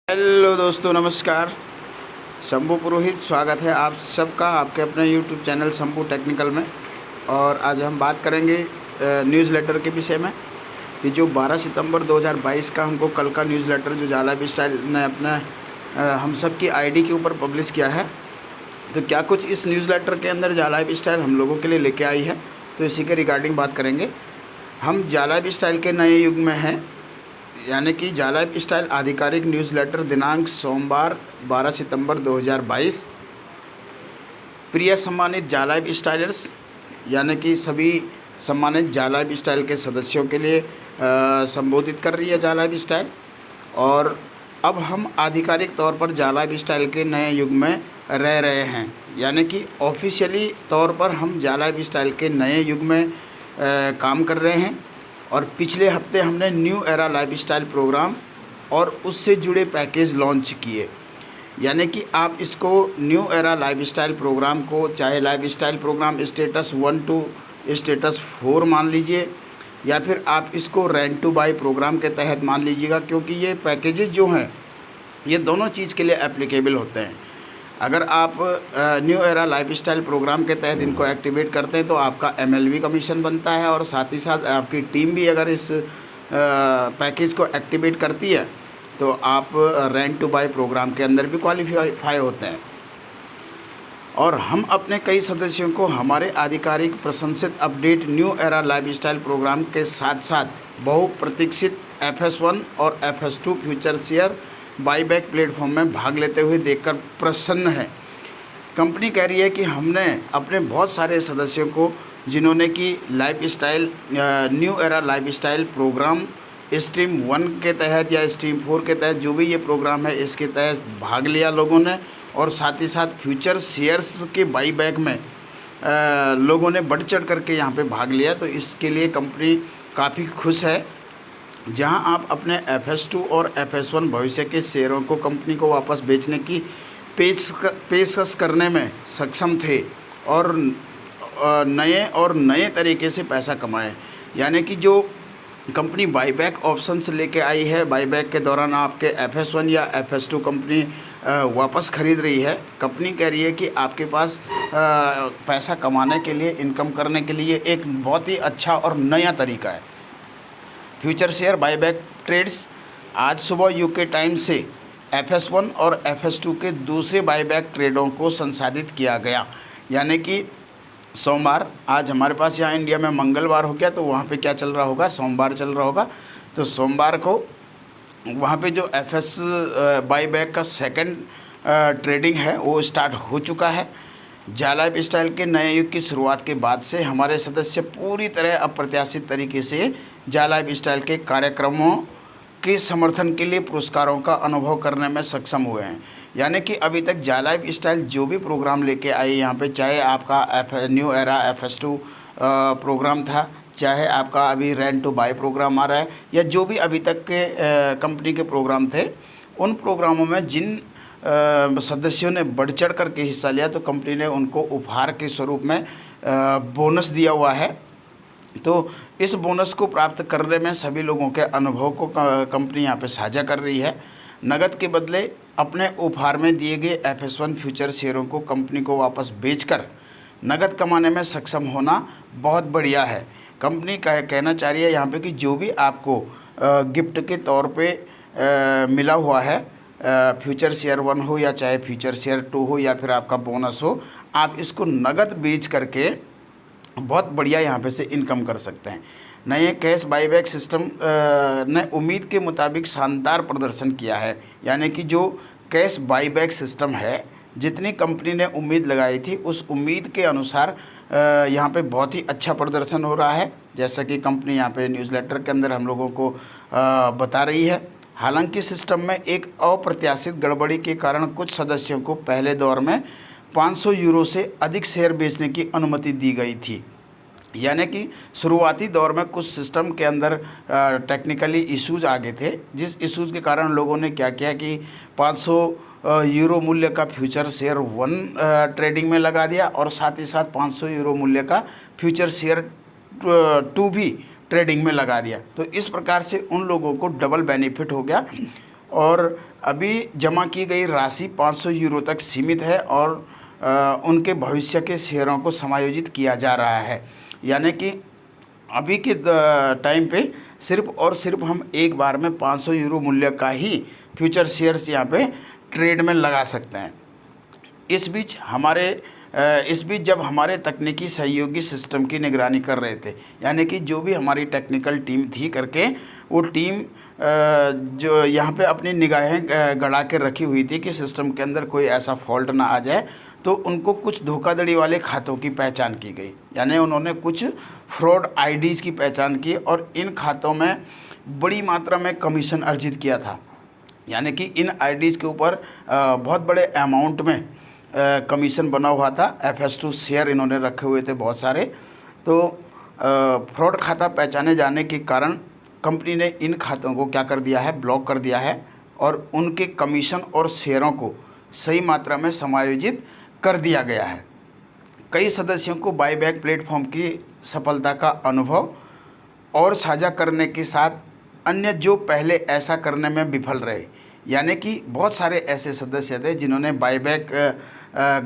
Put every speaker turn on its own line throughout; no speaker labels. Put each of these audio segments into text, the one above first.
Hello दोस्तों, नमस्कार। शंभू पुरोहित स्वागत है आप सबका आपके अपने यूट्यूब चैनल शंभू टेक्निकल में। और आज हम बात करेंगे न्यूज़लेटर के विषय में कि जो 12 सितंबर 2022 का हमको कल का न्यूज़लेटर जो जाला लाइफ स्टाइल ने अपना हम सब की आईडी के ऊपर पब्लिश किया है, तो क्या कुछ इस न्यूज़लेटर के अंदर जाला लाइफ स्टाइल हम लोगों के लिए लेके आई है, तो इसी के रिगार्डिंग बात करेंगे। हम जाला लाइफ स्टाइल के नए युग में हैं, यानी कि जाला लाइफ स्टाइल आधिकारिक न्यूज़लेटर दिनांक सोमवार 12 सितंबर 2022। प्रिय सम्मानित जाला लाइफ स्टाइलर्स, यानी कि सभी सम्मानित जाला लाइफ स्टाइल के सदस्यों के लिए संबोधित कर रही है जाला लाइफ स्टाइल। और अब हम आधिकारिक तौर पर जाला लाइफ स्टाइल के नए युग में रह रहे हैं, यानी कि ऑफिशियली तौर पर हम जाला लाइफ स्टाइल के नए युग में काम कर रहे हैं। और पिछले हफ्ते हमने new era life style program और उससे जुड़े पैकेज लॉन्च किए, यानी कि आप इसको new era life style program को चाहे life style program status 1 to status 4 मान लीजिए, या फिर आप इसको रेंट टू बाई प्रोग्राम के तहत मान लीजिएगा, क्योंकि ये पैकेजेस जो हैं ये दोनों चीज़ के लिए एप्लीकेबल होते हैं। अगर आप new era life style program के तहत इनको एक्टिवेट करते हैं तो आपका MLV कमीशन बनता है, और साथ ही साथ आपकी टीम भी अगर इस पैकेज को एक्टिवेट करती है तो आप रेंट टू बाई प्रोग्राम के अंदर भी क्वालिफाई होते हैं। और हम अपने कई सदस्यों को हमारे आधिकारिक प्रशंसित update new era life style program के साथ साथ बहुप्रतीक्षित FS1 और FS2 future share buyback platform में भाग लेते हुए देखकर प्रसन्न है। कंपनी कह रही है कि हमने अपने बहुत सारे सदस्यों को, जिन्होंने कि life style new era life style program stream 1 के तहत या स्ट्रीम 4 के तहत जो भी ये प्रोग्राम है इसके तहत भाग लिया लोगों ने, और साथ ही साथ फ्यूचर शेयर्स के बाईबैक में लोगों ने बढ़ चढ़ करके यहाँ पे भाग लिया। तो इसके लिए कंपनी काफ़ी खुश है। जहां आप अपने FS2 और FS1 भविष्य के शेयरों को कंपनी को वापस बेचने की पेशकश करने में सक्षम थे और नए तरीके से पैसा कमाए, यानी कि जो कंपनी बाईबैक ऑप्शंस लेके आई है, बाईबैक के दौरान आपके FS1 या FS2 कंपनी वापस ख़रीद रही है। कंपनी कह रही है कि आपके पास पैसा कमाने के लिए, इनकम करने के लिए एक बहुत ही अच्छा और नया तरीका है। फ्यूचर शेयर बाईबैक ट्रेड्स आज सुबह UK टाइम से FS1 और FS2 के दूसरे बाईबैक ट्रेडों को संसाधित किया गया, यानी कि सोमवार, आज हमारे पास यहाँ इंडिया में मंगलवार हो गया, तो वहाँ पे क्या चल रहा होगा, सोमवार चल रहा होगा। तो सोमवार को वहाँ पे जो FS बाईबैक का सेकंड ट्रेडिंग है वो स्टार्ट हो चुका है। जाला लाइफ स्टाइल के नए युग की शुरुआत के बाद से हमारे सदस्य पूरी तरह अप्रत्याशित तरीके से जाला लाइफ स्टाइल के कार्यक्रमों के समर्थन के लिए पुरस्कारों का अनुभव करने में सक्षम हुए हैं। यानी कि अभी तक जाला लाइफ स्टाइल जो भी प्रोग्राम लेके आई यहाँ पे, चाहे आपका न्यू एरा FS2 प्रोग्राम था, चाहे आपका अभी रेंट टू बाई प्रोग्राम आ रहा है, या जो भी अभी तक के कंपनी के प्रोग्राम थे, उन प्रोग्रामों में जिन सदस्यों ने बढ़ चढ़ करके हिस्सा लिया तो कंपनी ने उनको उपहार के स्वरूप में बोनस दिया हुआ है। तो इस बोनस को प्राप्त करने में सभी लोगों के अनुभव को कंपनी यहाँ पे साझा कर रही है। नगद के बदले अपने उपहार में दिए गए FS1 फ्यूचर शेयरों को कंपनी को वापस बेचकर नगद कमाने में सक्षम होना बहुत बढ़िया है। कंपनी कहना चाह रही है यहाँ पे कि जो भी आपको गिफ्ट के तौर पे मिला हुआ है, फ्यूचर शेयर 1 हो या चाहे फ्यूचर शेयर 2 हो या फिर आपका बोनस हो, आप इसको नगद बेच करके बहुत बढ़िया यहाँ पे से इनकम कर सकते हैं। नए कैश बाईबैक सिस्टम ने उम्मीद के मुताबिक शानदार प्रदर्शन किया है, यानी कि जो कैश बाईबैक सिस्टम है, जितनी कंपनी ने उम्मीद लगाई थी उस उम्मीद के अनुसार यहाँ पे बहुत ही अच्छा प्रदर्शन हो रहा है, जैसा कि कंपनी यहाँ पे न्यूज़लेटर के अंदर हम लोगों को बता रही है। हालांकि सिस्टम में एक अप्रत्याशित गड़बड़ी के कारण कुछ सदस्यों को पहले दौर में 500 यूरो से अधिक शेयर बेचने की अनुमति दी गई थी, यानी कि शुरुआती दौर में कुछ सिस्टम के अंदर टेक्निकली इश्यूज आ गए थे, जिस इश्यूज़ के कारण लोगों ने क्या किया कि 500 यूरो मूल्य का फ्यूचर शेयर 1 ट्रेडिंग में लगा दिया, और साथ ही साथ 500 यूरो मूल्य का फ्यूचर शेयर 2 भी ट्रेडिंग में लगा दिया। तो इस प्रकार से उन लोगों को डबल बेनिफिट हो गया। और अभी जमा की गई राशि 500 यूरो तक सीमित है और उनके भविष्य के शेयरों को समायोजित किया जा रहा है। यानी कि अभी के टाइम पे सिर्फ और सिर्फ हम एक बार में 500 यूरो मूल्य का ही फ्यूचर शेयर्स यहाँ पे ट्रेड में लगा सकते हैं। इस बीच जब हमारे तकनीकी सहयोगी सिस्टम की निगरानी कर रहे थे, यानी कि जो भी हमारी टेक्निकल टीम थी करके, वो टीम जो यहाँ पे अपनी निगाहें गड़ा के रखी हुई थी कि सिस्टम के अंदर कोई ऐसा फॉल्ट ना आ जाए, तो उनको कुछ धोखाधड़ी वाले खातों की पहचान की गई। यानी उन्होंने कुछ फ्रॉड आईडीज़ की पहचान की और इन खातों में बड़ी मात्रा में कमीशन अर्जित किया था। यानी कि इन आईडीज़ के ऊपर बहुत बड़े अमाउंट में कमीशन बना हुआ था। FS2 शेयर इन्होंने रखे हुए थे बहुत सारे। तो फ्रॉड खाता पहचाने जाने के कारण कंपनी ने इन खातों को क्या कर दिया है, ब्लॉक कर दिया है और उनके कमीशन और शेयरों को सही मात्रा में समायोजित कर दिया गया है। कई सदस्यों को बाईबैक प्लेटफॉर्म की सफलता का अनुभव और साझा करने के साथ अन्य जो पहले ऐसा करने में विफल रहे, यानी कि बहुत सारे ऐसे सदस्य थे जिन्होंने बाईबैक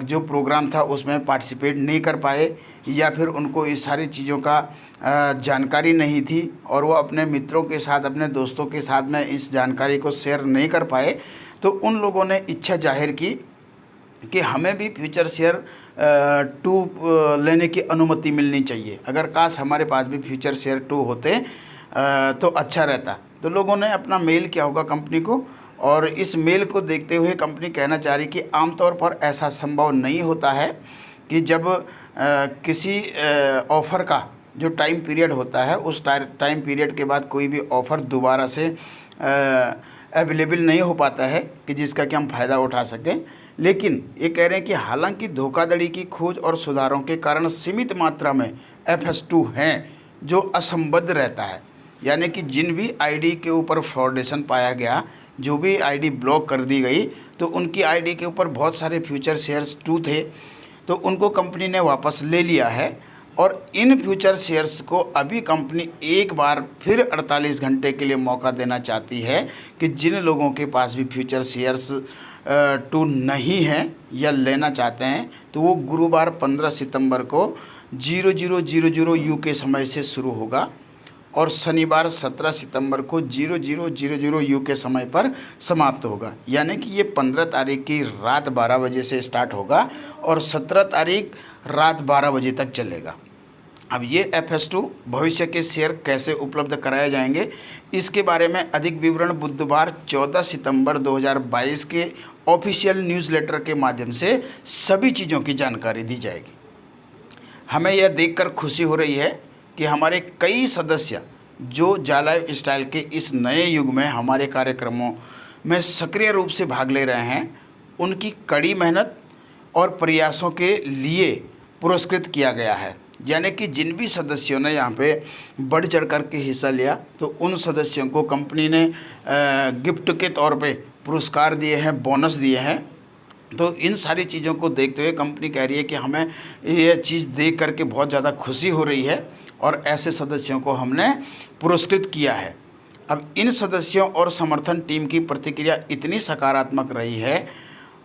जो प्रोग्राम था उसमें पार्टिसिपेट नहीं कर पाए, या फिर उनको इस सारी चीज़ों का जानकारी नहीं थी और वो अपने मित्रों के साथ, अपने दोस्तों के साथ में इस जानकारी को शेयर नहीं कर पाए। तो उन लोगों ने इच्छा जाहिर की कि हमें भी फ्यूचर शेयर 2 लेने की अनुमति मिलनी चाहिए। अगर काश हमारे पास भी फ्यूचर शेयर 2 होते तो अच्छा रहता। तो लोगों ने अपना मेल किया होगा कंपनी को, और इस मेल को देखते हुए कंपनी कहना चाह रही कि आमतौर पर ऐसा संभव नहीं होता है कि जब किसी ऑफ़र का जो टाइम पीरियड होता है, उस टाइम पीरियड के बाद कोई भी ऑफ़र दोबारा से अवेलेबल नहीं हो पाता है कि जिसका कि हम फ़ायदा उठा सकें। लेकिन ये कह रहे हैं कि हालांकि धोखाधड़ी की खोज और सुधारों के कारण सीमित मात्रा में FS2 हैं जो असंबद्ध रहता है। यानी कि जिन भी आईडी के ऊपर फ्रॉडेशन पाया गया, जो भी आईडी ब्लॉक कर दी गई, तो उनकी आईडी के ऊपर बहुत सारे फ्यूचर शेयर्स 2 थे, तो उनको कंपनी ने वापस ले लिया है। और इन फ्यूचर शेयर्स को अभी कंपनी एक बार फिर 48 घंटे के लिए मौका देना चाहती है कि जिन लोगों के पास भी फ्यूचर शेयर्स 2 नहीं हैं या लेना चाहते हैं, तो वो गुरुवार 15 सितंबर को 00:00 UK समय से शुरू होगा और शनिवार 17 सितंबर को 00:00 UK समय पर समाप्त होगा। यानी कि ये 15 तारीख की रात 12 बजे से स्टार्ट होगा और 17 तारीख रात 12 बजे तक चलेगा। अब ये FS2 भविष्य के शेयर कैसे उपलब्ध कराए जाएंगे, इसके बारे में अधिक विवरण बुधवार 14 सितंबर 2022 के ऑफिशियल न्यूज़लेटर के माध्यम से सभी चीज़ों की जानकारी दी जाएगी। हमें यह देखकर खुशी हो रही है कि हमारे कई सदस्य जो जालाइव स्टाइल के इस नए युग में हमारे कार्यक्रमों में सक्रिय रूप से भाग ले रहे हैं, उनकी कड़ी मेहनत और प्रयासों के लिए पुरस्कृत किया गया है। यानी कि जिन भी सदस्यों ने यहाँ पे बढ़ चढ़ कर के हिस्सा लिया, तो उन सदस्यों को कंपनी ने गिफ्ट के तौर पे पुरस्कार दिए हैं, बोनस दिए हैं। तो इन सारी चीज़ों को देखते हुए कंपनी कह रही है कि हमें ये चीज़ देख करके बहुत ज़्यादा खुशी हो रही है और ऐसे सदस्यों को हमने पुरस्कृत किया है। अब इन सदस्यों और समर्थन टीम की प्रतिक्रिया इतनी सकारात्मक रही है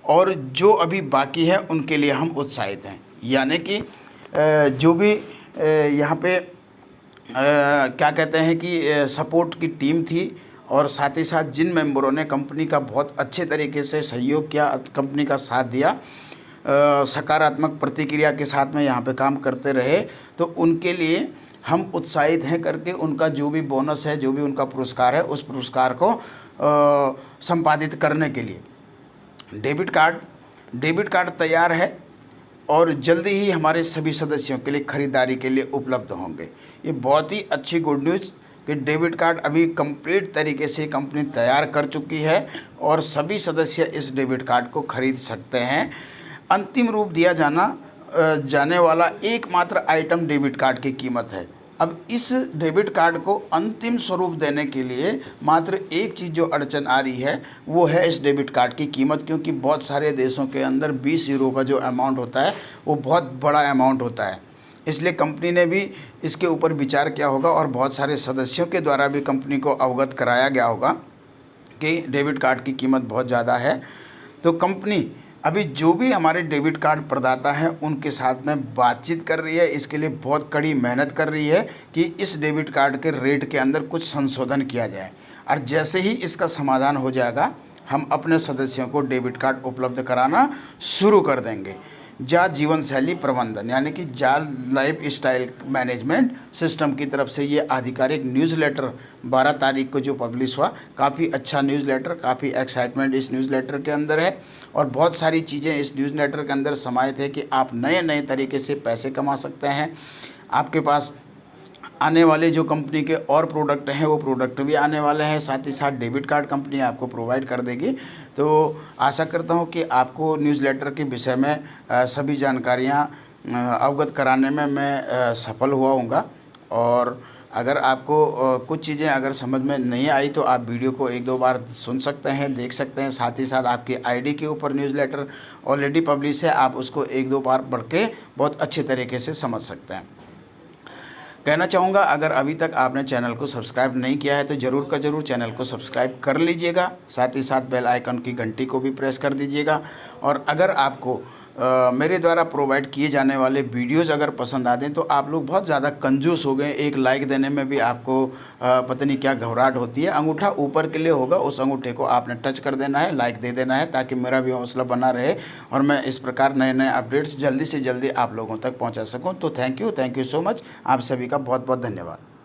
और जो अभी बाकी है उनके लिए हम उत्साहित हैं। यानी कि जो भी यहाँ पे क्या कहते हैं कि सपोर्ट की टीम थी और साथ ही साथ जिन मेंबरों ने कंपनी का बहुत अच्छे तरीके से सहयोग किया, कंपनी का साथ दिया, सकारात्मक प्रतिक्रिया के साथ में यहाँ पे काम करते रहे, तो उनके लिए हम उत्साहित हैं करके उनका जो भी बोनस है, जो भी उनका पुरस्कार है, उस पुरस्कार को संपादित करने के लिए डेबिट कार्ड तैयार है और जल्दी ही हमारे सभी सदस्यों के लिए ख़रीदारी के लिए उपलब्ध होंगे। ये बहुत ही अच्छी गुड न्यूज़ कि डेबिट कार्ड अभी कंप्लीट तरीके से कंपनी तैयार कर चुकी है और सभी सदस्य इस डेबिट कार्ड को खरीद सकते हैं। अंतिम रूप दिया जाने वाला एकमात्र आइटम डेबिट कार्ड की कीमत है। अब इस डेबिट कार्ड को अंतिम स्वरूप देने के लिए मात्र एक चीज़ जो अड़चन आ रही है वो है इस डेबिट कार्ड की कीमत, क्योंकि बहुत सारे देशों के अंदर 20 यूरो का जो अमाउंट होता है वो बहुत बड़ा अमाउंट होता है। इसलिए कंपनी ने भी इसके ऊपर विचार किया होगा और बहुत सारे सदस्यों के द्वारा भी कंपनी को अवगत कराया गया होगा कि डेबिट कार्ड की कीमत बहुत ज़्यादा है। तो कंपनी अभी जो भी हमारे डेबिट कार्ड प्रदाता हैं उनके साथ में बातचीत कर रही है, इसके लिए बहुत कड़ी मेहनत कर रही है कि इस डेबिट कार्ड के रेट के अंदर कुछ संशोधन किया जाए। और जैसे ही इसका समाधान हो जाएगा, हम अपने सदस्यों को डेबिट कार्ड उपलब्ध कराना शुरू कर देंगे। जा जीवन शैली प्रबंधन यानी कि जा लाइफ स्टाइल मैनेजमेंट सिस्टम की तरफ से ये आधिकारिक न्यूज़लेटर 12 तारीख को जो पब्लिश हुआ, काफ़ी अच्छा न्यूज़लेटर, काफ़ी एक्साइटमेंट इस न्यूज़लेटर के अंदर है और बहुत सारी चीज़ें इस न्यूज़लेटर के अंदर समाहित है कि आप नए नए तरीके से पैसे कमा सकते हैं। आपके पास आने वाले जो कंपनी के और प्रोडक्ट हैं वो प्रोडक्ट भी आने वाले हैं, साथ ही साथ डेबिट कार्ड कंपनी आपको प्रोवाइड कर देगी। तो आशा करता हूँ कि आपको न्यूज़लेटर के विषय में सभी जानकारियाँ अवगत कराने में मैं सफल हुआ हूँगा। और अगर आपको कुछ चीज़ें अगर समझ में नहीं आई तो आप वीडियो को 1-2 बार सुन सकते हैं, देख सकते हैं। साथ ही साथ आपकी आईडी के ऊपर न्यूज़लेटर ऑलरेडी पब्लिश है, आप उसको 1-2 बार पढ़ के बहुत अच्छे तरीके से समझ सकते हैं। कहना चाहूँगा, अगर अभी तक आपने चैनल को सब्सक्राइब नहीं किया है तो ज़रूर का ज़रूर चैनल को सब्सक्राइब कर लीजिएगा। साथ ही साथ बेल आइकन की घंटी को भी प्रेस कर दीजिएगा। और अगर आपको मेरे द्वारा प्रोवाइड किए जाने वाले वीडियोज़ अगर पसंद आ दें तो आप लोग बहुत ज़्यादा कंजूस हो गए, एक लाइक देने में भी आपको पता नहीं क्या घबराहट होती है। अंगूठा ऊपर के लिए होगा, उस अंगूठे को आपने टच कर देना है, लाइक दे देना है, ताकि मेरा भी हौसला बना रहे और मैं इस प्रकार नए नए अपडेट्स जल्दी से जल्दी आप लोगों तक पहुंचा सकूं। तो थैंक यू सो मच। आप सभी का बहुत बहुत धन्यवाद।